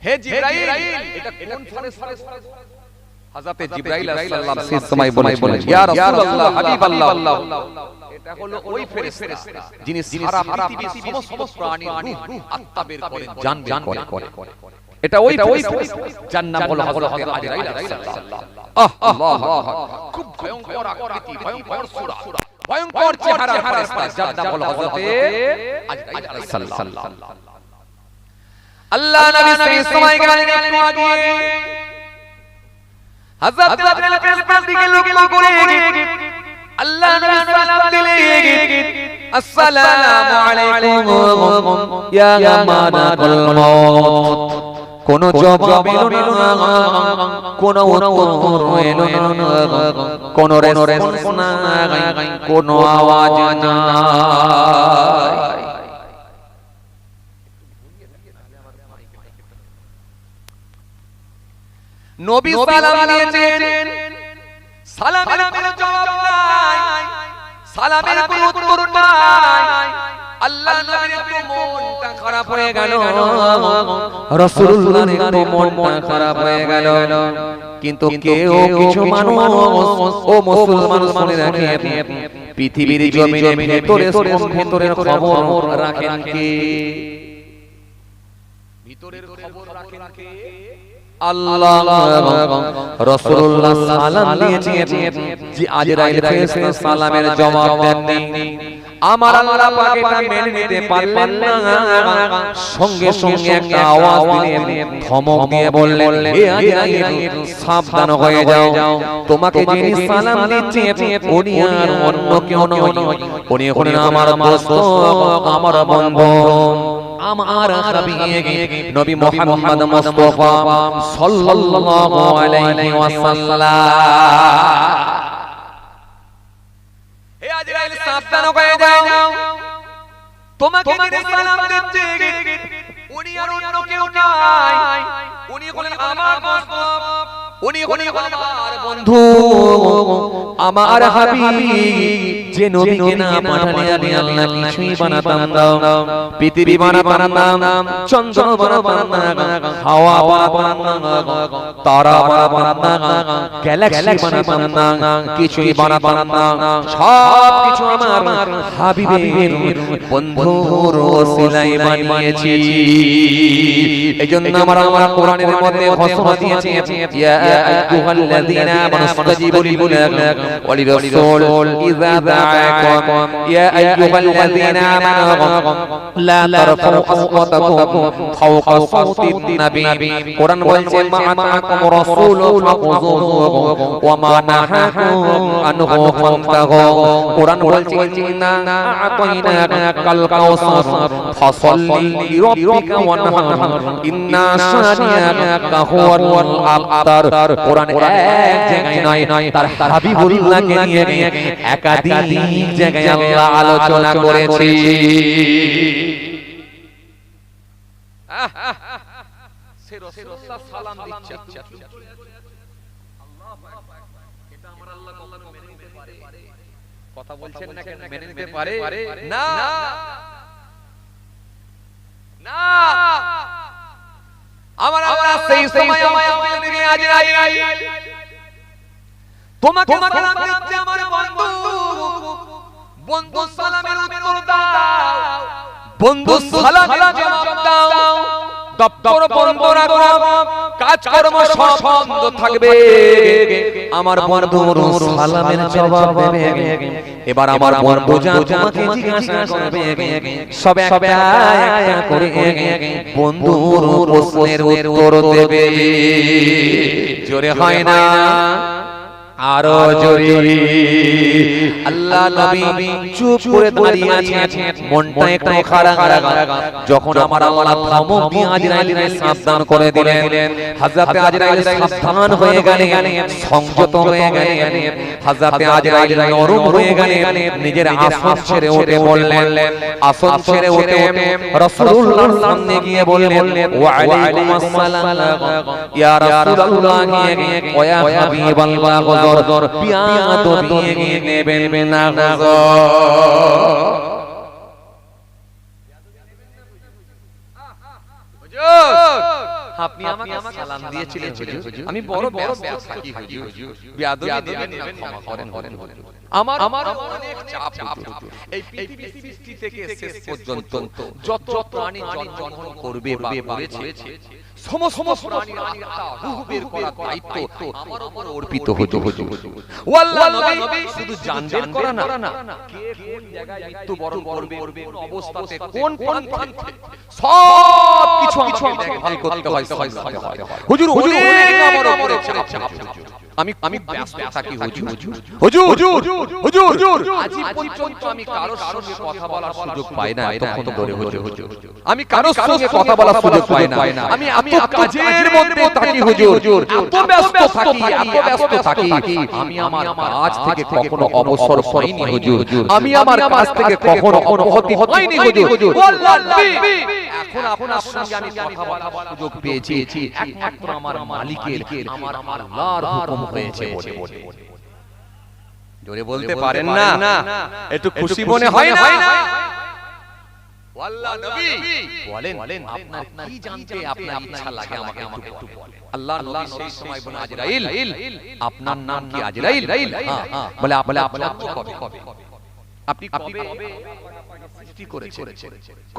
হে জিবরাইল এটা কোন ফেরেশতা? হযরতে জিবরাইল আলাইহিস সালাম সেই সময় বলেন ইয়া রাসূলুল্লাহ হাবিবাল্লাহ, এটা হলো ওই ফেরেশতা যিনি সারা পৃথিবীর সমস্ত প্রাণীর রূহ আত্মা বের করেন, জান বের করেন। এটা ওই যার নাম হলো হযরতে আজরাইল আলাইহিস সালাম। আল্লাহু আকবার, খুব ভয়ঙ্কর আকৃতি, ভয়ঙ্কর সূরা, ভয়ঙ্কর চেহারার ফেরেশতা যার নাম হলো হযরতে আজরাইল আলাইহিস সালাম। আল্লাহ নবী সেই সময় গেলেন একটু আগে, হযরত আজরাইল ফেরেশতার দিকে লক্ষ্য করে আল্লাহ নবী সালাম দিলেন, আসসালামু আলাইকুম ইয়া মালাকুল মউত। কোন জবাব এলো না, কোন উত্তর এলো না, কোন রেসপন্স নাই, কোন আওয়াজ নাই। নবী সালাম দিয়েছেন, সালামের কোনো জবাব নাই, সালামের কোনো উত্তর নাই। আল্লাহ নবীর একটু মনটা খারাপ হয়ে গেল, রাসূলুল্লাহর একটু মনটা খারাপ হয়ে গেল। কিন্তু কেউ কিছু মানুষ ও মুসলমান মনে রাখে, পৃথিবীর জমিনের ভিতরে ভিতরের খবর রাখেন কে? ভিতরের খবর রাখেন কে? আল্লাহ। রাসূলুল্লাহ সালাম দিয়েছেন, যে আজরাইল ফেরেশতা সালামের জবাব দেননি। আমার আল্লাহ পাক এটা মেনে নিতে পারলেন না, সঙ্গে সঙ্গে একটা আওয়াজ দিলেন, ধমক দিয়ে বললেন, হে আজরাইল সাবধান হয়ে যাও, তোমাকে যিনি সালাম দিচ্ছে উনি আর অন্য কেউ নয়, উনি হলেন আমার দোস্ত, আমার বন্ধু, আমার হাবিব নবী মুহাম্মদ মুস্তাফা সাল্লাল্লাহু আলাইহি ওয়াসাল্লাম। হে আজরাইল সাবধান হয়ে যাও, তোমাকে যিনি সালাম দিচ্ছে উনি আর অন্য কেউ নয়, উনি হলেন আমার দোস্ত, উনি হলেন আমার বন্ধু, আমার হাবিব, যে নবীকে না পাঠালে আমি আল্লাহ কিছুই বানাতাম না, পৃথিবী বানাতাম না, চন্দ্র বানাতাম না, হাওয়া বানাতাম না, তারা বানাতাম না, গ্যালাক্সি বানাতাম না, কিছুই বানাতাম না, সব কিছু আমার হাবিবের বন্ধুর ওসিলায় বানিয়েছি। এইজন্য আমার কোরআনের মধ্যে ঘোষণা দিয়েছে, ইয়া আইয়ুহাল্লাযীনা আমানু ইসতাজিবু লিল্লাহি ওয়া লির-রাসূল ইযা দাআকুম ইয়া আইয়ুহাল্লাযীনা আমানু লা তারফাউ আসওয়াতাকুম ফাওকা সাওতিন নাবী। কোরআন বলছে, মা আতাকুম রাসূলু ফাখুযুহু ওয়া মা নাহাকুম আনহু ফান্তাহু। কোরআন বলছে, ইন্না আ'তাইনাকাল কাউসার ফাসাল্লি লিরাব্বিকা ওয়ানহার ইন্না শানিয়াকা হুয়াল আবতার। কোরআন এক জায়গায় নয়, তার হাবিবুল্লাহকে নিয়ে একাধিক জায়গায় আল্লাহ আলোচনা করেছে। সে রাসূলুল্লাহ সালাম দিচ্ছে, আল্লাহু আকবার, এটা আমার আল্লাহ কখনো মেনে নিতে পারে? কথা বলছেন না কেন? মেনে নিতে পারে না, না। আমার আল্লাহ সেই সময় আমাকে আজরাইল তোমাকে সালাম দিচ্ছে আমার বন্ধু, বন্ধু সালামের উত্তর দাও, বন্ধু সালামের জবাব দাও, দপ্তর বন্ধ রাখো, কাজকর্ম সব বন্ধ থাকবে, আমার বন্ধুর সালামের জবাব দেবে। এবার আমার বন্ধু যা তোমাকে জিজ্ঞাসা করবে সব একটা একটা করে বন্ধুর প্রশ্নের উত্তর দেবে। জোরে হয় না, আরো জোরে। আল্লাহ নবী চুপ করে দাঁড়িয়ে আছেন, মনটা একটু খারাপ। যখন আমার আল্লাহ ধমক দিয়ে আজরাইলকে সাবধান করে দিলেন, হযরতে আজরাইল সাবধান হয়ে গেলেন, সংযত হয়ে গেলেন। হযরতে আজরাইল নরম হয়ে গেলেন, নিজের আসন ছেড়ে উঠে বললেন, আসন ছেড়ে উঠে রাসূলুল্লাহর সামনে গিয়ে বললেন, ওয়া আলাইকুম আসসালাম ইয়া রাসূলুল্লাহ, ওয়া ইয়া হাবিবাল্লাহ, হুজুর বিয়াদবি নেবেন না হুজুর। আপনি আমাকে সালাম দিয়েছিলেন হুজুর আমি বড় ব্যস্ত থাকি হুজুর বেয়াদবি নেবেন না ক্ষমা করেন আমার অনেক চাপ হুজুর এই পৃথিবী সৃষ্টি থেকে শেষ পর্যন্ত যত প্রাণী জন্মগ্রহণ করবে বা করেছে সমস্ত প্রাণীর আত্মা রূহ বের করার দায়িত্ব আমার উপর অর্পিত হুজুর ও আল্লাহ নবী শুধু জান বের করা না কে কোন জায়গায় মৃত্যুবরণ করবে কোন অবস্থাতে কোন প্রান্তে সব কিছু আমাকে ভালো করতে হয় হুজুর অনেক আমার উপরে চাপ আমি ব্যস্ত থাকি হুজুর আজ পর্যন্ত আমি কারোর সঙ্গে কথা বলার সুযোগ পাই না এত করে হুজুর আমি কারোর সঙ্গে কথা বলার সুযোগ পাই না আমি এত কাজের মধ্যে থাকি হুজুর এত ব্যস্ত থাকি আমি আমার কাজ থেকে কখনো অবসর পাইনি হুজুর আমি আমার কাজ থেকে কখনো অনুমতি পাইনি হুজুর এখন আপনার সঙ্গে আমি কথা বলার সুযোগ পেয়েছি একমাত্র আমার মালিকের আমার আল্লাহর হুকুম হয়েছে বলে জোরে বলতে পারেন না একটু খুশি মনে হয় না আল্লাহ নবী বলেন আপনার কি জানতে আপনার ইচ্ছা লাগে আমাকে একটু বলেন আল্লাহ নবী সেই সময় বলেন আজরাইল আপনার নাম কি আজরাইল হ্যাঁ বলে আপনার কবে আপনি কবে সৃষ্টি করেছেন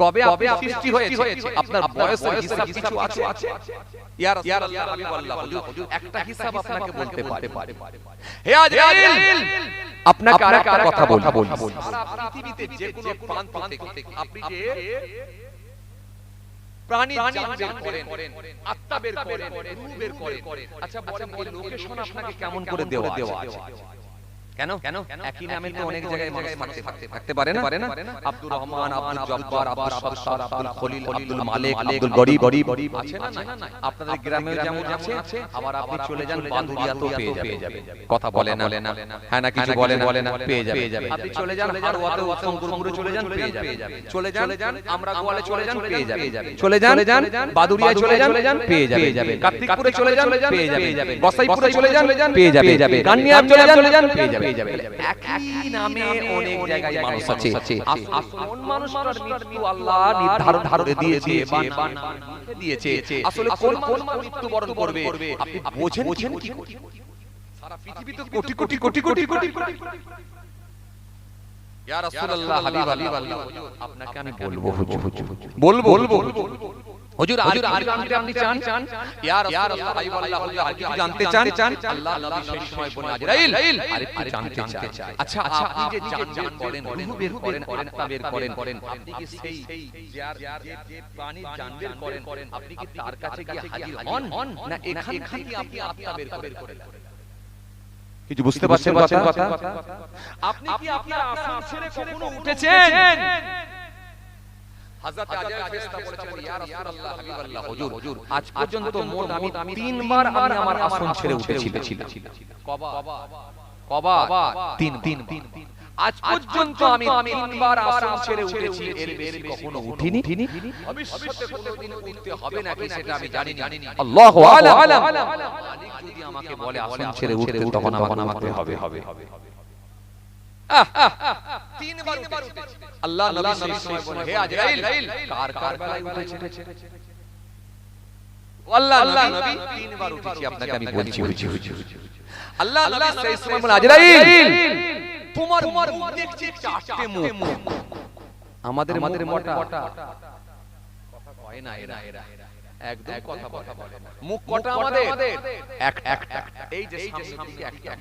কবে আপনি সৃষ্টি হয়েছে আপনার বয়সের হিসাব কিছু আছে ইয়া রাসূলুল্লাহ হাবিবাল্লাহ হুজুর একটা হিসাব আপনাকে বলতে পারে হে আজরাইল আপনাকে আরেকটা কথা বলি সারা পৃথিবীতে যে কোনো প্রান্ত থেকে আপনি যে প্রাণী জান বের করেন আত্মা বের করেন রূহ বের করেন আচ্ছা বলেন এই লোকেশন আপনাকে কেমন করে দেওয়া আছে কেন একই নামে তো অনেক জায়গায় মানুষ থাকতে পারে না আব্দুর রহমান আব্দুল জব্বার আব্দুল সত্তার আব্দুল খলিল আব্দুল মালিক আব্দুল গরিব আছে না আপনাদের গ্রামেও যেমন আছে আবার আপনি চলে যান বান্দুরিয়াতেও পেয়ে যাবেন কথা বলে না হ্যাঁ না কিছু বলে না পেয়ে যাবেন আপনি চলে যান হারওয়াতেও শঙ্করপুরে চলে যান পেয়ে যাবেন চলে যান আমরা গোয়ালে চলে যান পেয়ে যাবেন চলে যান বাদুরিয়ায় চলে যান পেয়ে যাবেন কার্তিকপুরে চলে যান পেয়ে যাবেন গোসাইপুরে চলে যান পেয়ে যাবেন কান্নিয়া চলে যান পেয়ে যাবেন একই নামে অনেক জায়গায় মানুষ আছে কোন মানুষটার মৃত্যু আল্লাহ নির্ধারণ করে দিয়েছে বা দিয়েছে আসলে কোন মানুষ মৃত্যুবরণ করবে আপনি বোঝেন কি সারা পৃথিবীতে কোটি ইয়া রাসূলুল্লাহ হাবিবাল্লাহ আপনাকে আমি বলবো হুজুর আর জানতে আপনি চান ইয়া রাসূলুল্লাহ হাবিবাল্লাহ আর কিছু জানতে চান আল্লাহ নবী সেই সময় বলেন আজরাইল আরেকটু জানতে চাই আচ্ছা আপনি যে জান করেন রূহ বের করেন আত্মা বের করেন আপনি কি সেই যে প্রাণী জান বের করেন আপনি কি তার কাছে গিয়ে হাজির হন না এখান থেকে আপনি আত্মা বের করেন কিছু বুঝতে পারছেন কথা আপনি কি আপনার আসন ছেড়ে কখনো উঠেছেন হযরত আজরাইল ফেরেশতা বলেছেন ইয়া রাসূলুল্লাহ হাবিবাল্লাহ হুজুর আজ পর্যন্ত মোট আমি 3 বার আমি আমার আসন ছেড়ে উঠেছিলাম কবা 3 আজ পর্যন্ত আমি 3 বার আসন ছেড়ে উঠেছি এর বেশি কখনো উঠিনি ভবিষ্যতে কোনোদিন উঠতে হবে নাকি সেটা আমি জানি না আল্লাহু আলাম মালিক যদি আমাকে বলে আসন ছেড়ে উঠতে তখন আমাকে হবে 3 বার উঠেছি আল্লাহ নবী সেই সময় বলেন হে আজরাইল কার বেলায় উঠেছে আল্লাহ নবী 3 বার উঠেছি আপনাকে আমি বলছি আল্লাহ নবী সেই সময় বলেন আজরাইল তোমার মুখ দেখছি 4টে মুখ আমাদের মোটা কথা কয় না এরা একদম কথা বলে না মুখ কটা আমাদের একটা এই যে সামনের দিকে একটা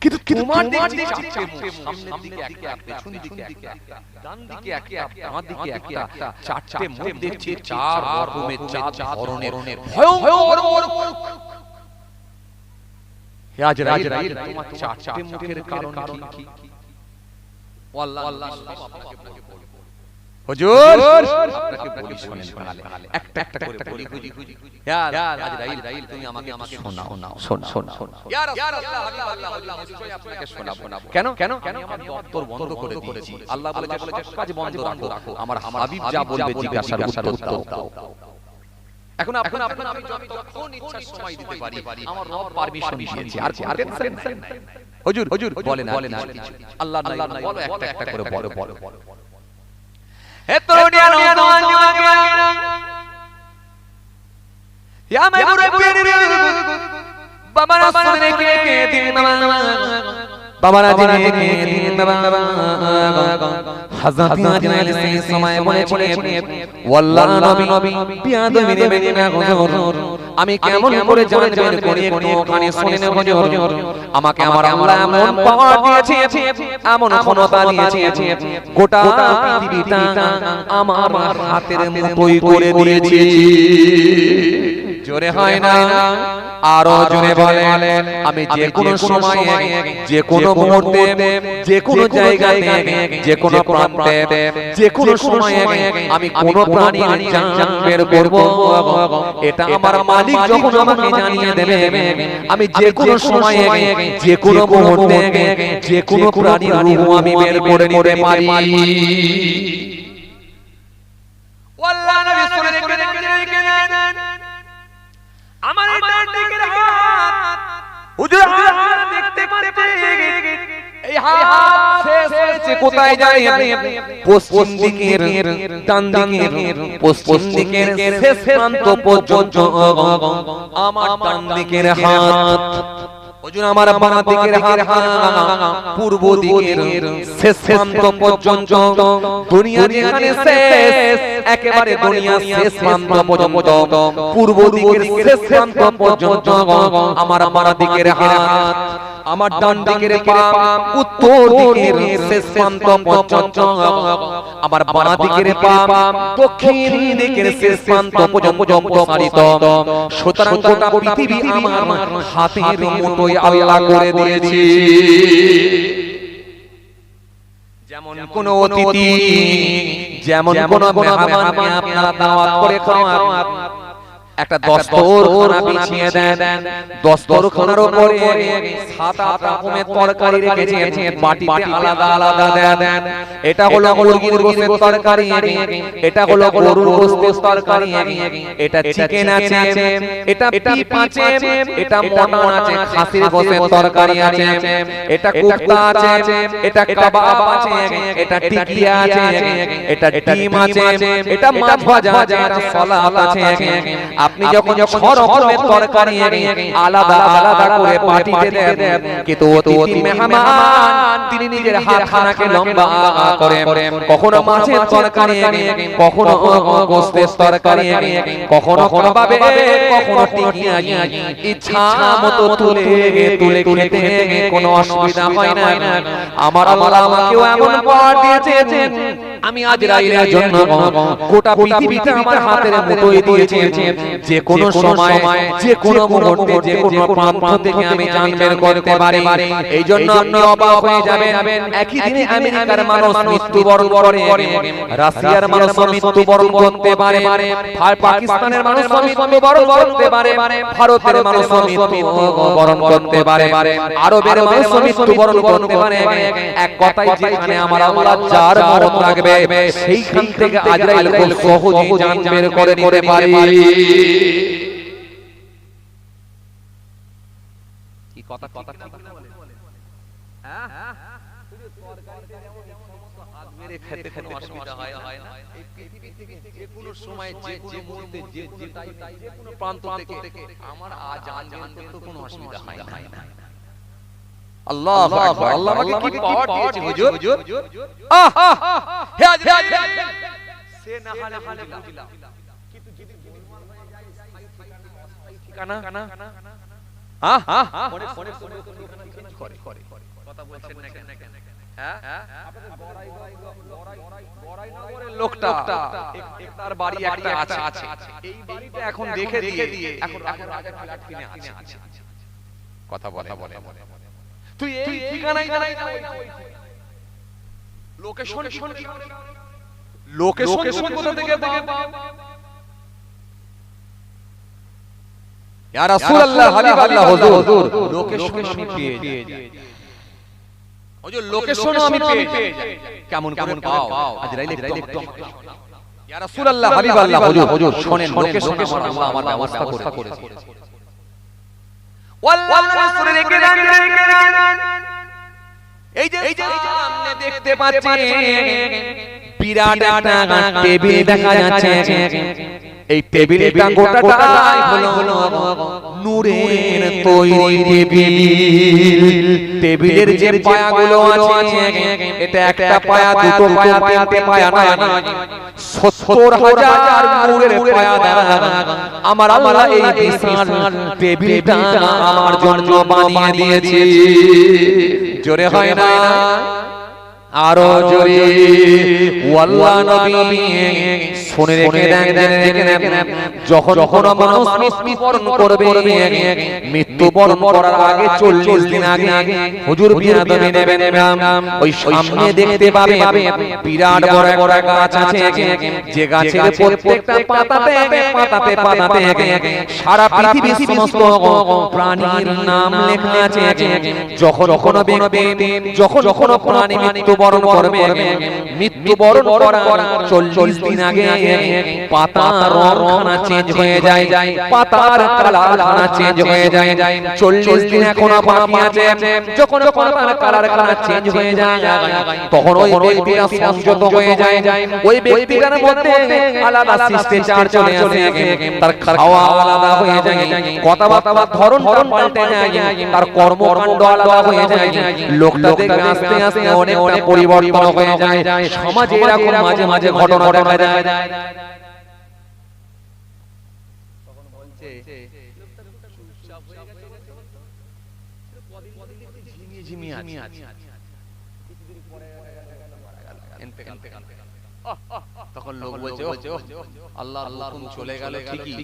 কিন্তু তোমার দেখছি 4টে মুখ সামনের দিকে একটা পেছন দিকে একটা ডান দিকে একটা বাম দিকে একটা 4টে মুখ দেখছি 4 রকমের 4 ধরনের ভয়ঙ্কর মুখ হে আজরাইল তোমার 4টে মুখের কারণ কি ও আল্লাহ সব আপনাকে বলবো হুজুর আপনাকে বলি শুনেন তাহলে একটা করে বলি ইয়া আজরাইল তুমি আমাকে শোনাও ইয়া রাসূলুল্লাহ হাবিবাল্লাহ হুজুর নিশ্চয়ই আপনাকে শোনাবো কেন আমার দপ্তর বন্ধ করে দিয়েছি আল্লাহ বলেছে কাজ বন্ধ রাখো আমার হাবিব যা বলবে জিজ্ঞাসার উত্তর দাও এখন আপনার আমি যখন ইচ্ছা সময় দিতে পারি আমার রব পারমিশন দিয়েছে আর কোন টেনশন নাই হুজুর বলেন আর কিছু আল্লাহ বলো একটা করে বলো হে তরুণিয়া নওজওয়ান যুবকেরা ইয়া মাই মুরব্বি বাবারা শুনে কে দিন বাবারা জেনে দিন বাবা হযরত আজরাইল সেই সময় বলেছিলেন ওয়াল্লাহ নবী বিয়াদবি নেবেন না হুজুর আমি কেমন করে জানবেন করে একটু কানে শুনে নেব হুজুর আমাকে আমার আল্লাহ এমন পাওয়ার দিয়েছে এমন ক্ষমতা দিয়েছে গোটা পৃথিবীটা আমার হাতের মুঠোয় করে দিয়েছে জোরে হয় না আরো জোরে বলেন আমি যে কোনো সময়ে যে কোনো মুহূর্তে যে কোনো জায়গাতে যে কোনো প্রান্তে যে কোনো সময়ে আমি কোন প্রাণীর জান বের করব এটা আমার মালিক যখন আমাকে জানিয়ে দেবে আমি যে কোনো সময়ে যে কোনো মুহূর্তে যে কোনো প্রাণীর রূহ আমি বের করে নিতে পারি ওয়াল্লাহ নবী সাল্লাল্লাহু আলাইহি ওয়াসাল্লাম আমার ডান দিকের হাত হুজুর হাত দেখতে পাচ্ছেন এই হাত শেষ হয়েছে কোথায় জানেন পশ্চিম দিকের ডান দিকের পশ্চিম দিকের শেষ প্রান্ত পর্যন্ত আমার ডান দিকের হাত হুজুর আমার বাম দিকের হাত পূর্ব দিকের শেষ প্রান্ত পর্যন্ত দুনিয়া যেখানে শেষ একেবারে দুনিয়া শেষ প্রান্ত পর্যন্ত পূর্ব দিকের শেষ প্রান্ত পর্যন্ত আমার বাম দিকের হাত আমার ডান দিকের পা উত্তর দিকের শেষ প্রান্ত পর্যন্ত আমার বাম দিকের পা দক্ষিণ দিকের শেষ প্রান্ত পর্যন্ত প্রসারিত সুতরাং গোটা পৃথিবী আমার হাতের মুঠোয় আল্লাহ করে দিয়েছে যেমন কোন অতিথি যেমন কোন মেহমানকে আপনারা দাওয়াত করে খাওয়ান একটা দস্তরখানা বিছিয়ে দেন দস্তরখানার উপরে 7-8 রকমের তরকারি রেখেছেন বাটিতে আলাদা আলাদা দেন এটা হলো মুরগির গোশতের তরকারি এটা হলো গরুর গোশতের তরকারি এটা চিকেন আছে এটা বিফ আছে এটা মটন আছে খাসির গোশতের তরকারি আছে এটা কোফতা আছে এটা কাবাব আছে এটা টিকিয়া আছে এটা ডিম আছে এটা মাছ ভাজা আছে এটা সালাদ আছে আপনি যখন 6 রকমের তরকারি আলাদা আলাদা করে পাটিতে দেন কিন্তু অতিথি মেহমান তিনি নিজের হাতখানাকে লম্বা করে কখনো মাছের তরকারি কখনো গোশতের তরকারি কখনো কাবাবে কখনো টিকিয়া ইচ্ছা মতো তুলে তুলে খেতে কোনো অসুবিধা হয় না আমার আল্লাহ আমাকেও এমন পাওয়ার দিয়েছেন আমি আজরাইলের জন্য গোটা পৃথিবীতে আমার হাতের মুঠোয় দিয়েছে যে কোনো সময় যে কোনো মুহূর্তে যে কোনো প্রান্ত থেকে আমি জান বের করতে পারি এই জন্য আপনি অবাক হয়ে যাবেন একই দিনে আমেরিকার মানুষ মৃত্যুবরণ করে রাশিয়ার মানুষ মৃত্যুবরণ করতে পারে পাকিস্তানের মানুষ মৃত্যুবরণ করতে পারে ভারতের মানুষ মৃত্যুবরণ করতে পারে আরবের মানুষ মৃত্যুবরণ করতে পারে এক কথাই যেখানে আমার আল্লাহ যার মরণ লাগবে সেইখান থেকে আজরাইল খুব সহজেই জান বের করে নিতে পারে কি কথা কথা হ্যাঁ শুধু তরকারিতে যেমন সমস্ত হাত মেরে খেতে কোনো অসুবিধা হয় না এই পৃথিবী থেকে যে কোনো সময় যে কোনো মুহূর্তে যে কোনো প্রান্ত থেকে আমার জান করতে কোনো অসুবিধা হয় না আল্লাহু আকবার আল্লাহ আমাকে কি পাওয়ার দিয়েছে হুজুর হে আজরাইল সে না হালে বুঝলাম কিন্তু যদি গোলমাল হয়ে যায় স্থায়ী ঠিকানা মনে করে কথা বলছেন না কেন হ্যাঁ আপনাদের বড়াইনগরের লোকটা তার বাড়ি একটা আছে এই বাড়িটা এখন দেখে দিয়ে এখন রাজার ফ্ল্যাট কিনে আছে কথা বলে তুই এই ঠিকানায় জানাই লোকেশন কোথা থেকে পাও ইয়া রাসূলুল্লাহ হাবিবাল্লাহ হুজুর লোকেশন আমি পেয়ে যাই হুজুর লোকেশন আমি পেয়ে যাই কেমন পাও আজরাইল একটু ইয়া রাসূলুল্লাহ হাবিবাল্লাহ হুজুর শুনেন লোকেশন আল্লাহ আমার ব্যবস্থা করেছে এই যে সামনে দেখতে পাচ্ছেন বিরাট একটা টেবিল দেখা যাচ্ছে এই টেবিলটা গোটাটাই হলো নূরের তৈরি টেবিল। টেবিলের যে পায়াগুলো আছে এটা একটা পায়া, দুটো পায়া, তিনটে পায়া নয়, 70,000 নূরের পায়া দ্বারা আমার আল্লাহ এই বিশাল টেবিলটা আমার জন্য বানিয়ে দিয়েছে। জোরে হয় না? আরো জোরে ওয়াল্লাহ নবী শুনে রেখে দেন, যখন মানুষ মৃত্যুবরণ করবে, মৃত্যুবরণ করার আগে 40 দিন আগে হুজুর বিয়াদবি নেবেন, ওই সামনে দেখতে পাবে বিরাট বড় বড় গাছ আছে, যে গাছের প্রত্যেকটা পাতাতে সারা পৃথিবীর সমস্ত প্রাণীর নাম লেখা আছে। যখন কোনো প্রাণী মৃত্যুবরণ করবে, মৃত্যুবরণ করার 40 দিন আগে পাতার রংখানা চেঞ্জ হয়ে যায়, পাতার কালারখানা চেঞ্জ হয়ে যায়। 40 দিন এখনো বাকি আছে। যখন পাতার কালারখানা চেঞ্জ হয়ে যায়, তখন ওই ব্যক্তিটা সংযত হয়ে যায়, ওই ব্যক্তিটার মধ্যে আলাদা শিষ্টাচার চলে আসে, তার খাওয়া আলাদা হয়ে যায়, কথাবার্তার ধরন পাল্টে যায়, তার কর্মকাণ্ড আলাদা হয়ে যায়। লোকটা দেখবে আস্তে আস্তে অনেক পরিবর্তন হয়ে যায়। সমাজে এরকম মাঝে মাঝে ঘটনা দেখা যায়। তখন বলছে ঝিমিয়ে আছে, তখন লোক বলছে আল্লাহর হুকুম চলে গেল ঠিকই,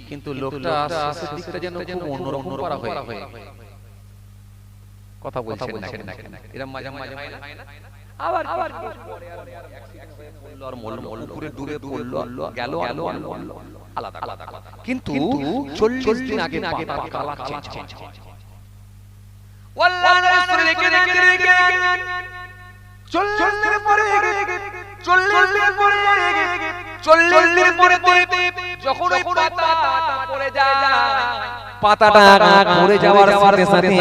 কিন্তু লোকটা শেষের দিকটা যেন খুব অন্যরকম করা হয়ে কথা বলছেন না, এরকম মাঝে মাঝে হয় না? আবার পুকুরে ডুবে পড়লো, গেল আলাদা কথা। কিন্তু 40 দিন আগে কালার চেঞ্জ হয়। ওয়াল্লাহ রাসূল রেখে 40 দিন পরে 40 দিন পরে যখন ওই পাতাটা পড়ে যায়, পাতাটা পড়ে যাওয়ার সাথে সাথে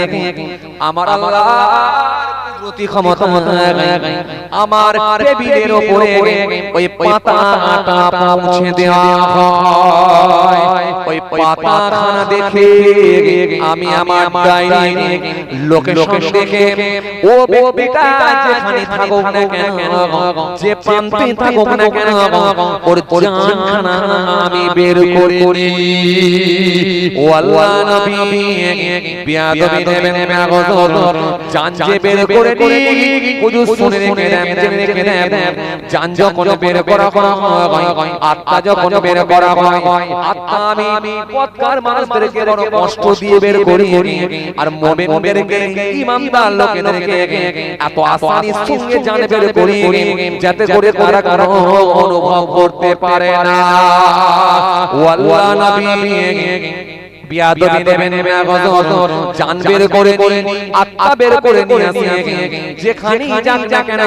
আমার আল্লাহর কুদরতি ক্ষমতা আমার টেবিলের উপরে ওই পাতাটা পৌঁছে দেওয়া হয়। ওই পাতাখানা দেখে আমি আমার ডাইনি লোকেশন দেখে ও ব্যক্তিটা যেখানে থাকুক না কেন, যে প্রান্তে থাকুক না কেন, ওর জানখানা আমি বের করে নিই। ও আল্লাহ নবী বিয়াদবি নেবেন জান যে বের করে নিই, হুজুর শুনে রেখে দেন, জান যখন বের করা হয়, আত্মা যখন বের করা হয়, আত্মা আমি পথকার মানুষদেরকে বড় কষ্ট দিয়ে বের করি, আর মুমিনদেরকে ঈমানদার লোকেদেরকে এত আসানির সঙ্গে জান বের করি যাতে করে তারা কারো অনুভব করতে পারে না। ও আল্লাহ নবী বিয়াদবি নেবেন জান বের করে আত্মা বের করে নিয়ে আসে, যেখানেই যান না কেন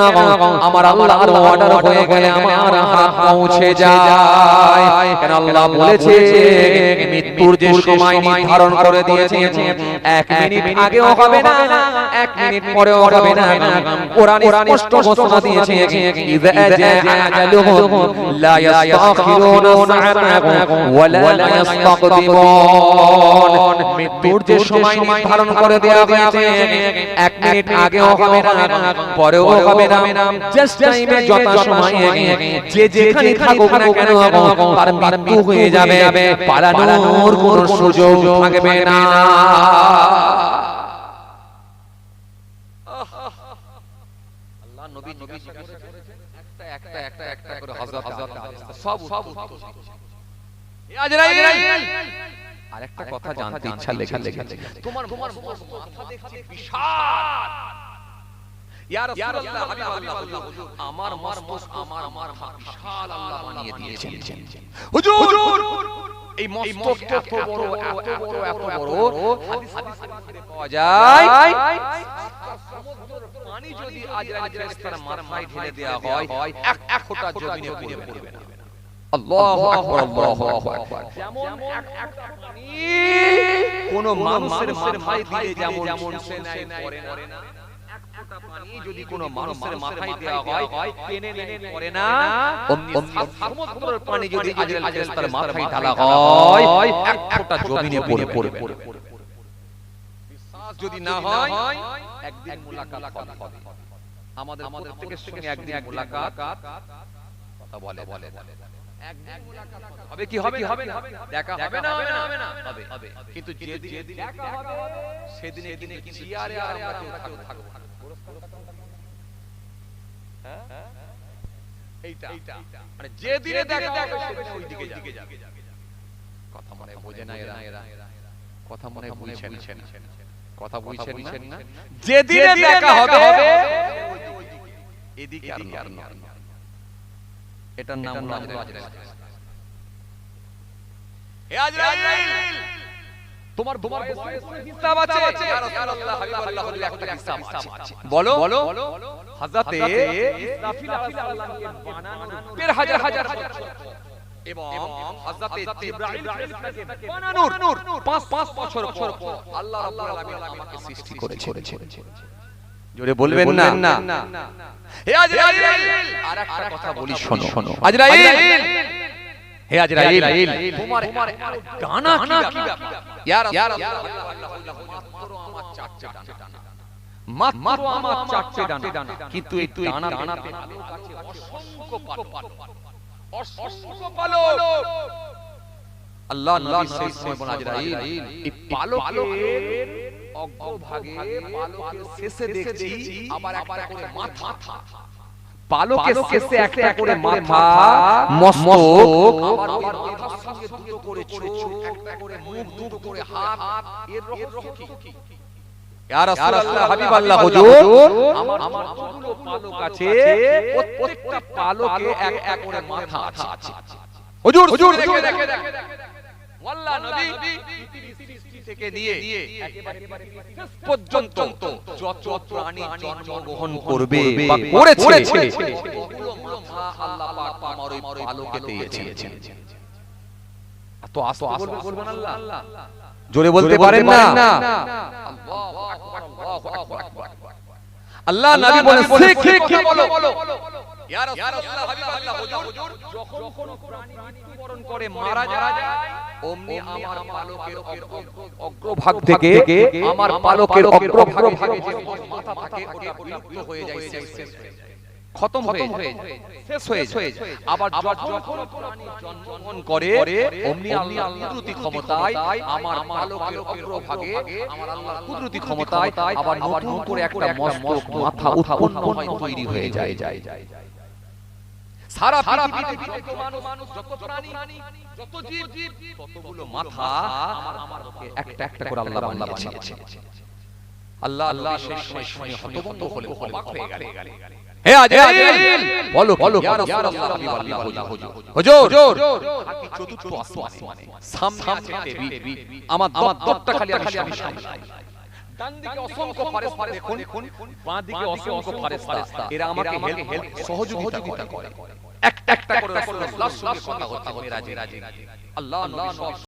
আমার আল্লাহর অর্ডার হয়ে গেলে আমার হাত পৌঁছে যায়। কেন আল্লাহ বলেছে মৃত্যুর যে সময় নির্ধারণ করে দিয়েছে, 1 মিনিট আগেও হবে না, 1 মিনিট পরেও হবে না। কোরআনে স্পষ্ট ঘোষণা দিয়েছে ইযা জাআ আজালুহুম লা ইস্তাখিরুনা সাআতান ওয়া লা ইস্তাকদিমুন। মৃত্যুর যে সময় নির্ধারণ করে দেওয়া হয়েছে, 1 মিনিট আগেও হবে না, পরেও হবে না। জাস্ট টাইমে যত সময় যে যেখানে থাকুক না কেন তার মৃত্যু হয়ে যাবে, পালানোর কোনো সুযোগ থাকবে না। আল্লাহ নবী একটা করে হযরত সব আজরাইল আরেকটা কথা জানতে ইচ্ছা লেগেছে, তোমার মাথা দেখছি বিশাল। ইয়া রাসূলুল্লাহ হাবিবাল্লাহ, আমার মস্তক আমার মাথা বিশাল আল্লাহ বানিয়ে দিয়েছেন। হুজুর এই মস্তক এত বড় হাদিসে পাওয়া যায়, পানি যদি আজরাইল ফেরেশতার মাথায় ঢেলে দেওয়া হয়, এক ফোঁটা জমিনে পড়বে না। আল্লাহু আকবার, আল্লাহু আকবার। যেমন একটা পানি কোন মানুষের মাথায় দিলে যেমন সে নাই করে না, পানি যদি কোনো মানুষের মাথায় দেওয়া হয় টেনে টেনে পড়ে না, অমনি সমুদ্রের পানি যদি আজরাইল ফেরেশতার মাথায় ঢালা হয় এক ফোঁটা জমিনে পড়ে। বিশ্বাস যদি না হয় একদিন মুলাকাত হবে, আমাদের প্রত্যেকের সঙ্গে একদিন মুলাকাত কথা বলে একদিন মুলাকাত হবে কি হবে না দেখা হবে না হবে, কিন্তু যেদিন দেখা হবে সেদিনে কিন্তু চেয়ারে আর আমরা কেউ থাকবো না। হ্যাঁ এইটা মানে যেদিনে দেখা হবে সেদিনে ওই দিকে যাবে। কথা মনে বোঝে না এরা, কথা মনে বুঝছেন না, কথা বুঝছেন না, যেদিনে দেখা হবে এদিকে আর না, এটার নাম হলো আজরাইল। হে আজরাইল, তোমার হিসাব আছে ইয়া রাসূলুল্লাহ হাবিবাল্লাহ, একটা হিসাব আছে। বলো হযরতে ইসরাফিল আলাইহিস সালামকে বানানোর হাজার এবং হযরতে জিবরাইল ফেরেশতাকে বানানোর 5 বছর পর আল্লাহ রাব্বুল আলামিন আমাকে সৃষ্টি করেছে। জোরে বলবেন না? হে আজরাইল, আরেকটা কথা বলি শোনো। আজরাইল, হে আজরাইল, তোমার ডানা কি ব্যাপার? ইয়া রাসূলুল্লাহ, মাত্র আমার চারটে ডানা, কিন্তু এই ডানাতে অসংখ্য পালক। আল্লাহ নবী সেই সময় বলেন আজরাইল, এই পালকের অগ্রভাগে পালকের শেষে দেখছি আবার একটা করে মাথা, পালকের শেষে একটা করে মাথা, মস্তক, আবার মাথার সঙ্গে দুটো করে চোখ, একটা করে মুখ, দুটো করে হাত। এর রহস্য কি? ইয়া রাসূলুল্লাহ হাবিবাল্লাহ হুজুর, আমার যতগুলো পালক আছে প্রত্যেকটা পালকে এক করে মাথা আছে। হুজুর দেখে ওয়াল্লাহ নবী সৃষ্টি থেকে নিয়ে একেবারে শেষ পর্যন্ত যত প্রাণী জন্মগ্রহণ করবে বা করেছে ওগুলো মাথা আল্লাহ পাক আমার ওই পালকে দিয়েছেন। এত আস্তে বলবেন আল্লাহ, জোরে বলতে পারেন না? আল্লাহু আকবার, আল্লাহু আকবার। আল্লাহ নবী বলেন ঠিক বলো। ইয়া রাসূলুল্লাহ হাবিবাল্লাহ হুজুর, যখন কোন প্রাণী মৃত্যুবরণ করে মারা যায়, অমনি আমার পালকের অগ্রভাগ থেকে, আমার পালকের অগ্রভাগে যে মাথা থাকে ওটা বিলুপ্ত হয়ে যায়, খতম হয়ে যায়, শেষ হয়ে যায়। আবার যখন প্রাণী জন্মগ্রহণ করে অমনি আল্লাহর কুদরতি ক্ষমতায় আমার পালকের অগ্রভাগে, আমার আল্লাহর কুদরতি ক্ষমতায় আবার নতুন করে একটা মস্তক, মাথা উৎপন্ন হয়, তৈরি হয়ে যায়। সারা পৃথিবীতে যত মানুষ, যত প্রাণী, যত জীব, ততগুলো মাথা আমার একটা করে আল্লাহ বানিয়েছে। আল্লাহ সেই সময় শুনে হতভম্ব হলেন, অবাক হয়ে গেলেন। হে আজরাইল, বলো ইয়া রাসূলুল্লাহ হাবিবাল্লাহ হুজুর, থাকি চতুর্থ আসমানে, সামনে আছে টেবিল, আমার দরটা খালি আমি সামলাই। ডান দিকে অসংখ্য ফেরেশতা দেখুন, বাঁ দিকে অসংখ্য ফেরেশতা, এরা আমাকে হেল্প সহযোগিতা করে। একটা করে রাসূলুল্লাহর সঙ্গে কথা হচ্ছে মেরাজে। আল্লাহ নবী